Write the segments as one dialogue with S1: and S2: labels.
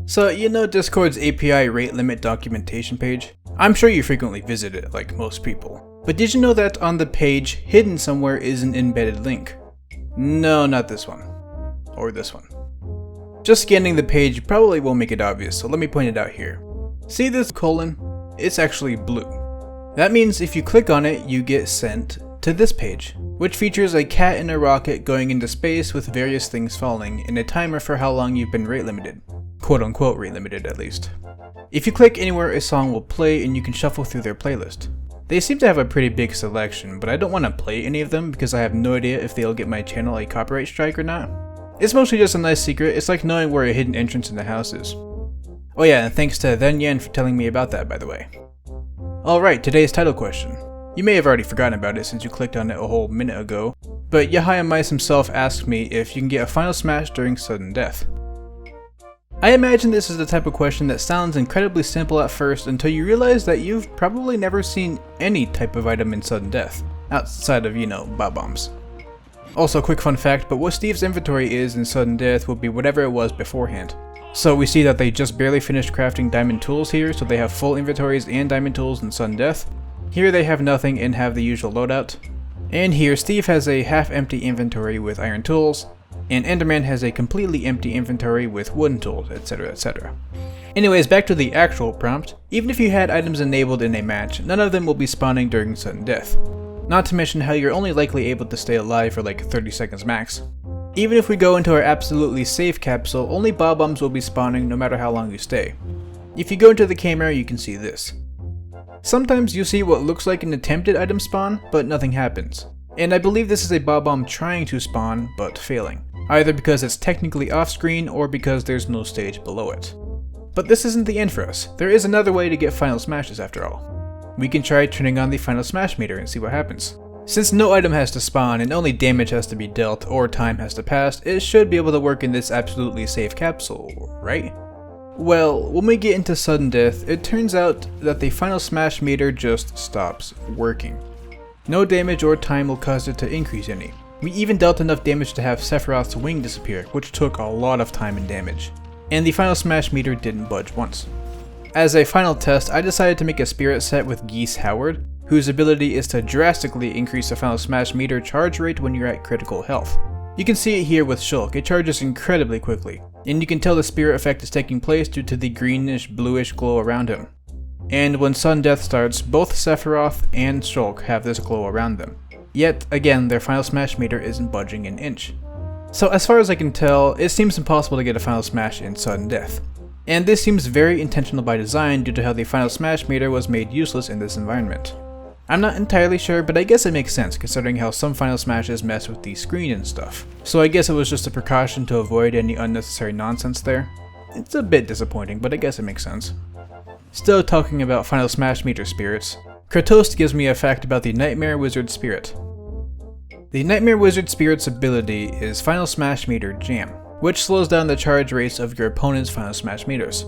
S1: So, you know Discord's API rate limit documentation page? I'm sure you frequently visit it, like most people. But did you know that on the page, hidden somewhere is an embedded link? No, not this one. Or this one. Just scanning the page probably won't make it obvious, so let me point it out here. See this colon? It's actually blue. That means if you click on it, you get sent to this page, which features a cat in a rocket going into space with various things falling, and a timer for how long you've been rate limited. Quote unquote rate limited at least. If you click anywhere, a song will play and you can shuffle through their playlist. They seem to have a pretty big selection, but I don't want to play any of them because I have no idea if they'll get my channel a copyright strike or not. It's mostly just a nice secret. It's like knowing where a hidden entrance in the house is. Oh yeah, and thanks to Then for telling me about that, by the way. Alright, today's title question. You may have already forgotten about it since you clicked on it a whole minute ago, but Yahaya Mice himself asked me if you can get a final smash during sudden death. I imagine this is the type of question that sounds incredibly simple at first until you realize that you've probably never seen any type of item in sudden death, outside of, you know, bot bombs. Also, quick fun fact, but what Steve's inventory is in sudden death will be whatever it was beforehand. So we see that they just barely finished crafting diamond tools here, so they have full inventories and diamond tools in sudden death. Here they have nothing and have the usual loadout. And here Steve has a half-empty inventory with iron tools, and Enderman has a completely empty inventory with wooden tools, etc, etc. Anyways, back to the actual prompt. Even if you had items enabled in a match, none of them will be spawning during sudden death. Not to mention how you're only likely able to stay alive for like 30 seconds max. Even if we go into our absolutely safe capsule, only bob bombs will be spawning no matter how long you stay. If you go into the camera, you can see this. Sometimes you see what looks like an attempted item spawn, but nothing happens. And I believe this is a bob bomb trying to spawn, but failing. Either because it's technically off screen or because there's no stage below it. But this isn't the end for us. There is another way to get final smashes after all. We can try turning on the final smash meter and see what happens. Since no item has to spawn and only damage has to be dealt or time has to pass, it should be able to work in this absolutely safe capsule, right? Well, when we get into sudden death, it turns out that the final smash meter just stops working. No damage or time will cause it to increase any. We even dealt enough damage to have Sephiroth's wing disappear, which took a lot of time and damage. And the final smash meter didn't budge once. As a final test, I decided to make a spirit set with Geese Howard, whose ability is to drastically increase the final smash meter charge rate when you're at critical health. You can see it here with Shulk, it charges incredibly quickly, and you can tell the spirit effect is taking place due to the greenish bluish glow around him. And when sudden death starts, both Sephiroth and Shulk have this glow around them. Yet, again, their final smash meter isn't budging an inch. So as far as I can tell, it seems impossible to get a final smash in sudden death. And this seems very intentional by design due to how the final smash meter was made useless in this environment. I'm not entirely sure, but I guess it makes sense considering how some final smashes mess with the screen and stuff. So I guess it was just a precaution to avoid any unnecessary nonsense there. It's a bit disappointing, but I guess it makes sense. Still talking about final smash meter spirits, Kratos gives me a fact about the Nightmare Wizard Spirit. The Nightmare Wizard Spirit's ability is Final Smash Meter Jam, which slows down the charge rates of your opponent's Final Smash meters.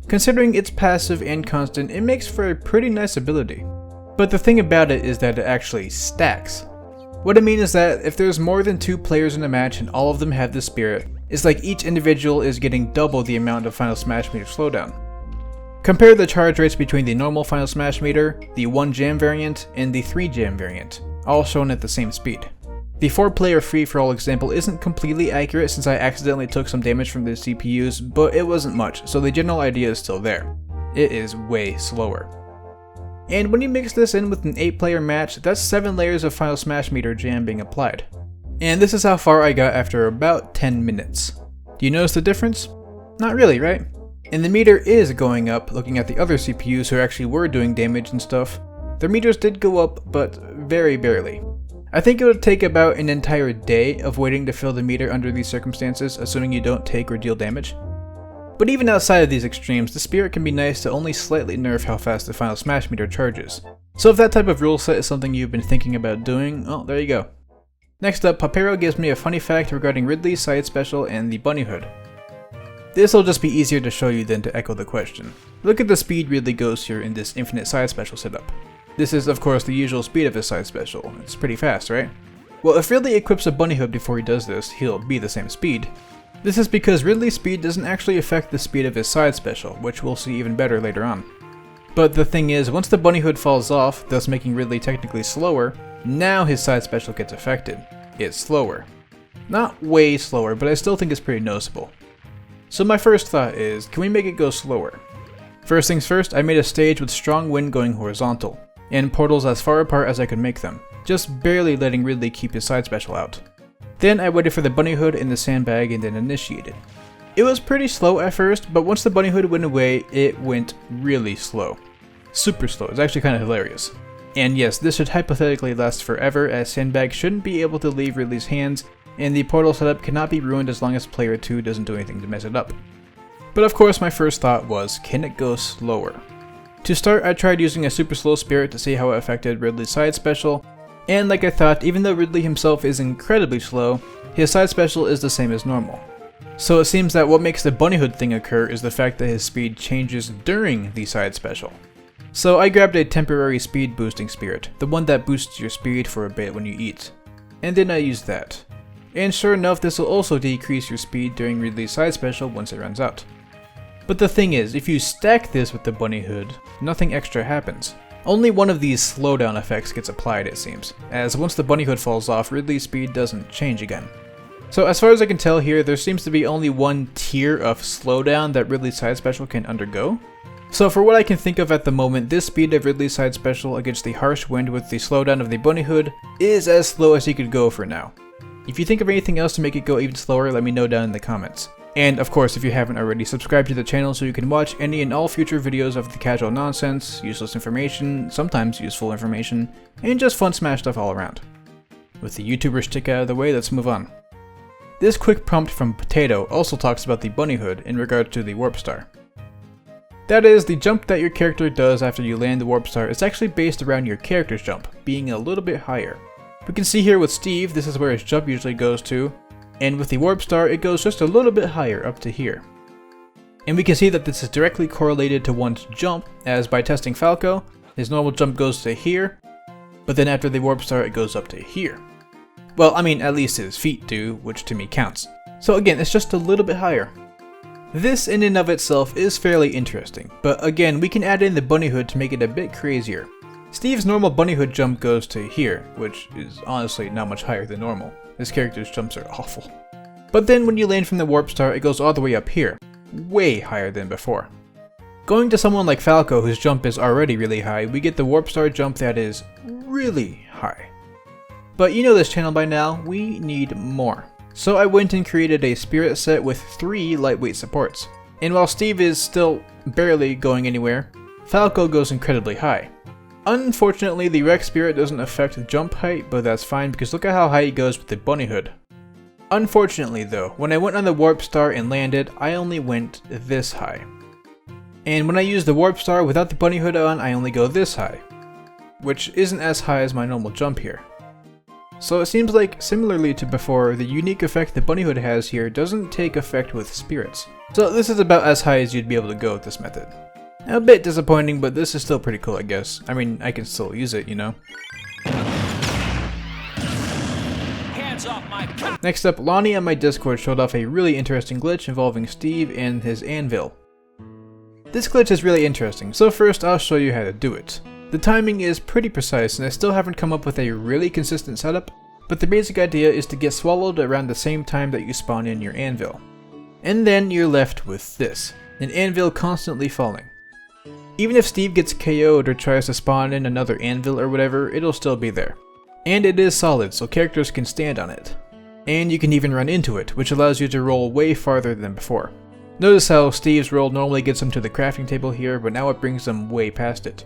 S1: Considering it's passive and constant, it makes for a pretty nice ability. But the thing about it is that it actually stacks. What I mean is that if there's more than 2 players in a match and all of them have this spirit, it's like each individual is getting double the amount of Final Smash meter slowdown. Compare the charge rates between the normal Final Smash meter, the 1 jam variant, and the 3 jam variant, all shown at the same speed. The 4-player free-for-all example isn't completely accurate since I accidentally took some damage from the CPUs, but it wasn't much, so the general idea is still there. It is way slower. And when you mix this in with an 8-player match, that's 7 layers of Final Smash meter jam being applied. And this is how far I got after about 10 minutes. Do you notice the difference? Not really, right? And the meter is going up, looking at the other CPUs who actually were doing damage and stuff. Their meters did go up, but very barely. I think it would take about an entire day of waiting to fill the meter under these circumstances, assuming you don't take or deal damage. But even outside of these extremes, the spirit can be nice to only slightly nerf how fast the Final Smash meter charges. So if that type of rule set is something you've been thinking about doing, oh, there you go. Next up, Papero gives me a funny fact regarding Ridley's side special and the bunny hood. This will just be easier to show you than to echo the question. Look at the speed Ridley goes here in this infinite side special setup. This is of course the usual speed of his side special. It's pretty fast, right? Well, if Ridley equips a bunny hood before he does this, he'll be the same speed. This is because Ridley's speed doesn't actually affect the speed of his side special, which we'll see even better later on. But the thing is, once the bunny hood falls off, thus making Ridley technically slower, now his side special gets affected. It's slower. Not way slower, but I still think it's pretty noticeable. So my first thought is, can we make it go slower? First things first, I made a stage with strong wind going horizontal, and portals as far apart as I could make them, just barely letting Ridley keep his side special out. Then I waited for the bunny hood in the sandbag and then initiated. It was pretty slow at first, but once the bunny hood went away, it went really slow. Super slow, it's actually kind of hilarious. And yes, this should hypothetically last forever, as sandbag shouldn't be able to leave Ridley's hands, and the portal setup cannot be ruined as long as player 2 doesn't do anything to mess it up. But of course my first thought was, can it go slower? To start, I tried using a super slow spirit to see how it affected Ridley's side special, and like I thought, even though Ridley himself is incredibly slow, his side special is the same as normal. So it seems that what makes the bunny hood thing occur is the fact that his speed changes during the side special. So I grabbed a temporary speed boosting spirit, the one that boosts your speed for a bit when you eat. And then I used that. And sure enough, this will also decrease your speed during Ridley's side special once it runs out. But the thing is, if you stack this with the bunny hood, nothing extra happens. Only one of these slowdown effects gets applied, it seems, as once the bunny hood falls off, Ridley's speed doesn't change again. So as far as I can tell here, there seems to be only one tier of slowdown that Ridley's side special can undergo. So for what I can think of at the moment, this speed of Ridley's side special against the harsh wind with the slowdown of the bunny hood is as slow as he could go for now. If you think of anything else to make it go even slower, let me know down in the comments. And of course, if you haven't already, subscribe to the channel so you can watch any and all future videos of the casual nonsense, useless information, sometimes useful information, and just fun Smash stuff all around. With the YouTuber shtick out of the way, let's move on. This quick prompt from Potato also talks about the bunny hood in regards to the warp star. That is, the jump that your character does after you land the warp star is actually based around your character's jump, being a little bit higher. We can see here with Steve, this is where his jump usually goes to, and with the warp star it goes just a little bit higher up to here. And we can see that this is directly correlated to one's jump, as by testing Falco, his normal jump goes to here, but then after the warp star it goes up to here. Well, I mean, at least his feet do, which to me counts. So again, it's just a little bit higher. This in and of itself is fairly interesting, but again, we can add in the bunny hood to make it a bit crazier. Steve's normal bunny hood jump goes to here, which is honestly not much higher than normal. This character's jumps are awful. But then when you land from the warp star, it goes all the way up here, way higher than before. Going to someone like Falco, whose jump is already really high, we get the warp star jump that is really high. But you know this channel by now, we need more. So I went and created a spirit set with 3 lightweight supports. And while Steve is still barely going anywhere, Falco goes incredibly high. Unfortunately, the Rex Spirit doesn't affect jump height, but that's fine because look at how high he goes with the bunny hood. Unfortunately though, when I went on the warp star and landed, I only went this high. And when I use the warp star without the bunny hood on, I only go this high, which isn't as high as my normal jump here. So it seems like, similarly to before, the unique effect the bunny hood has here doesn't take effect with spirits. So this is about as high as you'd be able to go with this method. A bit disappointing, but this is still pretty cool, I guess. I mean, I can still use it, you know? Hands off my... Next up, Lonnie on my Discord showed off a really interesting glitch involving Steve and his Anvil. This glitch is really interesting, so first I'll show you how to do it. The timing is pretty precise and I still haven't come up with a really consistent setup, but the basic idea is to get swallowed around the same time that you spawn in your Anvil. And then you're left with this, an Anvil constantly falling. Even if Steve gets KO'd or tries to spawn in another Anvil or whatever, it'll still be there. And it is solid, so characters can stand on it. And you can even run into it, which allows you to roll way farther than before. Notice how Steve's roll normally gets him to the crafting table here, but now it brings him way past it.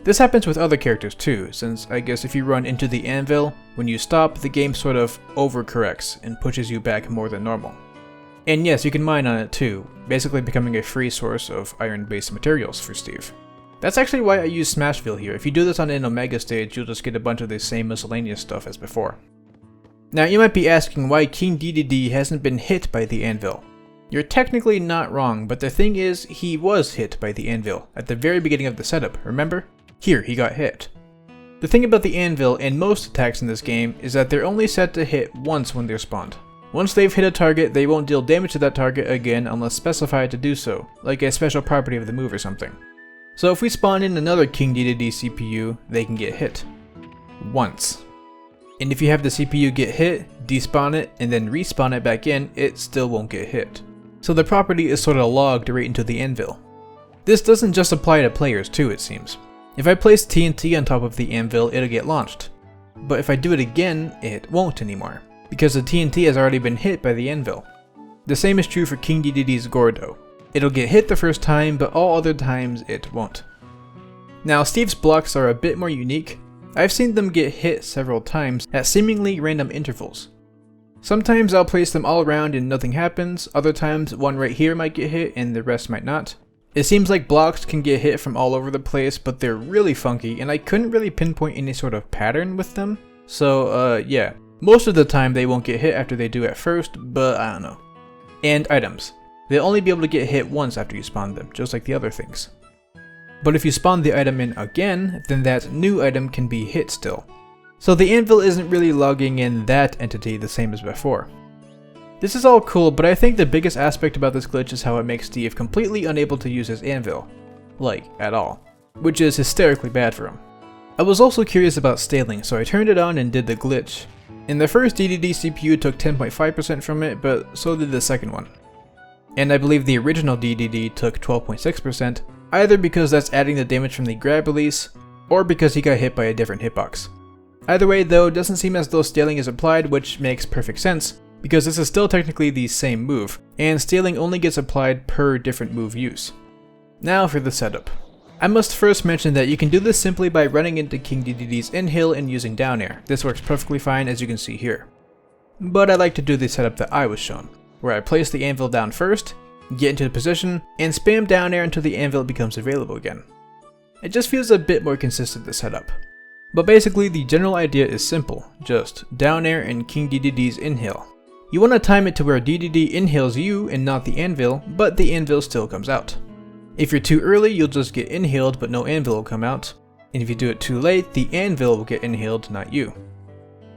S1: This happens with other characters too, since I guess if you run into the Anvil, when you stop, the game sort of overcorrects and pushes you back more than normal. And yes, you can mine on it too, basically becoming a free source of iron-based materials for Steve. That's actually why I use Smashville here. If you do this on an Omega stage, you'll just get a bunch of the same miscellaneous stuff as before. Now you might be asking why King DDD hasn't been hit by the Anvil. You're technically not wrong, but the thing is, he was hit by the Anvil at the very beginning of the setup, remember? Here, he got hit. The thing about the Anvil and most attacks in this game is that they're only set to hit once when they're spawned. Once they've hit a target, they won't deal damage to that target again unless specified to do so, like a special property of the move or something. So if we spawn in another King DDD CPU, they can get hit. Once. And if you have the CPU get hit, despawn it, and then respawn it back in, it still won't get hit. So the property is sort of logged right into the Anvil. This doesn't just apply to players too, it seems. If I place TNT on top of the Anvil, it'll get launched. But if I do it again, it won't anymore, because the TNT has already been hit by the Anvil. The same is true for King DDD's Gordo. It'll get hit the first time, but all other times it won't. Now Steve's blocks are a bit more unique. I've seen them get hit several times at seemingly random intervals. Sometimes I'll place them all around and nothing happens, other times one right here might get hit and the rest might not. It seems like blocks can get hit from all over the place, but they're really funky and I couldn't really pinpoint any sort of pattern with them. So yeah, most of the time they won't get hit after they do at first, but I don't know. And items. They'll only be able to get hit once after you spawn them, just like the other things. But if you spawn the item in again, then that new item can be hit still. So the Anvil isn't really logging in that entity the same as before. This is all cool, but I think the biggest aspect about this glitch is how it makes Steve completely unable to use his Anvil. Like, at all. Which is hysterically bad for him. I was also curious about staling, so I turned it on and did the glitch. And the first DDD CPU took 10.5% from it, but so did the second one. And I believe the original DDD took 12.6%, either because that's adding the damage from the grab release, or because he got hit by a different hitbox. Either way though, it doesn't seem as though staling is applied, which makes perfect sense, because this is still technically the same move, and staling only gets applied per different move use. Now for the setup. I must first mention that you can do this simply by running into King DDD's inhale and using down air. This works perfectly fine as you can see here. But I like to do the setup that I was shown, where I place the Anvil down first, get into the position, and spam down air until the Anvil becomes available again. It just feels a bit more consistent to set up. But basically the general idea is simple, just down air and King DDD's inhale. You want to time it to where DDD inhales you and not the Anvil, but the Anvil still comes out. If you're too early, you'll just get inhaled but no Anvil will come out, and if you do it too late, the Anvil will get inhaled, not you.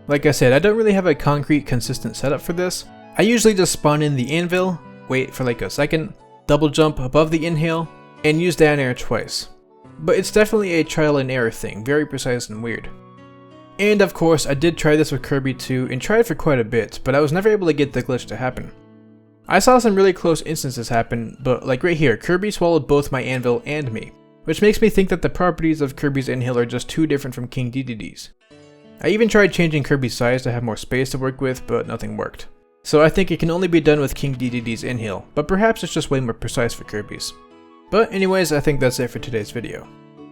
S1: Like I said, I don't really have a concrete consistent setup for this. I usually just spawn in the Anvil, wait for like a second, double jump above the inhale, and use down air twice. But it's definitely a trial and error thing, very precise and weird. And of course, I did try this with Kirby too, and tried for quite a bit, but I was never able to get the glitch to happen. I saw some really close instances happen, but like right here, Kirby swallowed both my Anvil and me, which makes me think that the properties of Kirby's inhale are just too different from King DDD's. I even tried changing Kirby's size to have more space to work with, but nothing worked. So I think it can only be done with King DDD's inhale, but perhaps it's just way more precise for Kirby's. But anyways, I think that's it for today's video.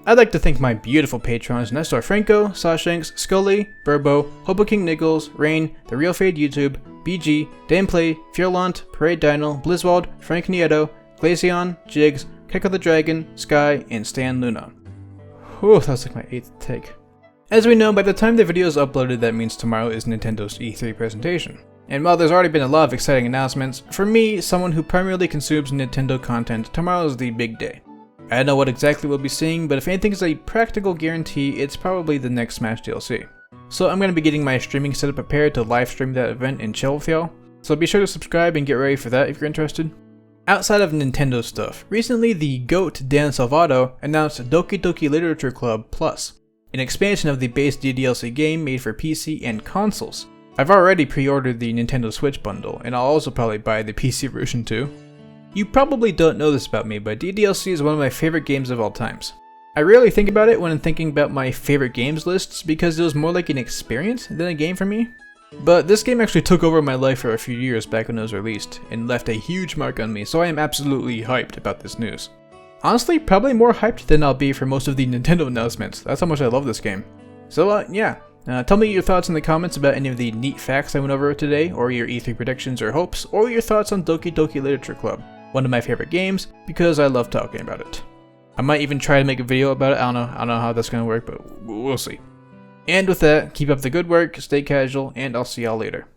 S1: I'd like to thank my beautiful patrons Nestor Franco, Sashanks, Skully, Burbo, Hobo King Niklz, Raighne, TheRealFxdeYT, BG, Dameplay, Feurolant, Parade Dino, Blizwald, Frank Nieto, Glaceon, Jigs, Keckothedragon, Sky, and Stan Luna. Whew, that was like my 8th take. As we know, by the time the video is uploaded, that means tomorrow is Nintendo's E3 presentation. And while there's already been a lot of exciting announcements, for me, someone who primarily consumes Nintendo content, tomorrow is the big day. I don't know what exactly we'll be seeing, but if anything is a practical guarantee, it's probably the next Smash DLC. So I'm going to be getting my streaming setup prepared to live stream that event and chill with y'all, so be sure to subscribe and get ready for that if you're interested. Outside of Nintendo stuff, recently the GOAT Dan Salvato announced Doki Doki Literature Club Plus, an expansion of the base DDLC game made for PC and consoles. I've already pre-ordered the Nintendo Switch bundle, and I'll also probably buy the PC version too. You probably don't know this about me, but DDLC is one of my favorite games of all times. I rarely think about it when I'm thinking about my favorite games lists because it was more like an experience than a game for me. But this game actually took over my life for a few years back when it was released, and left a huge mark on me, so I am absolutely hyped about this news. Honestly, probably more hyped than I'll be for most of the Nintendo announcements. That's how much I love this game. So yeah, tell me your thoughts in the comments about any of the neat facts I went over today, or your E3 predictions or hopes, or your thoughts on Doki Doki Literature Club, one of my favorite games, because I love talking about it. I might even try to make a video about it. I don't know how that's gonna work, but we'll see. And with that, keep up the good work, stay casual, and I'll see y'all later.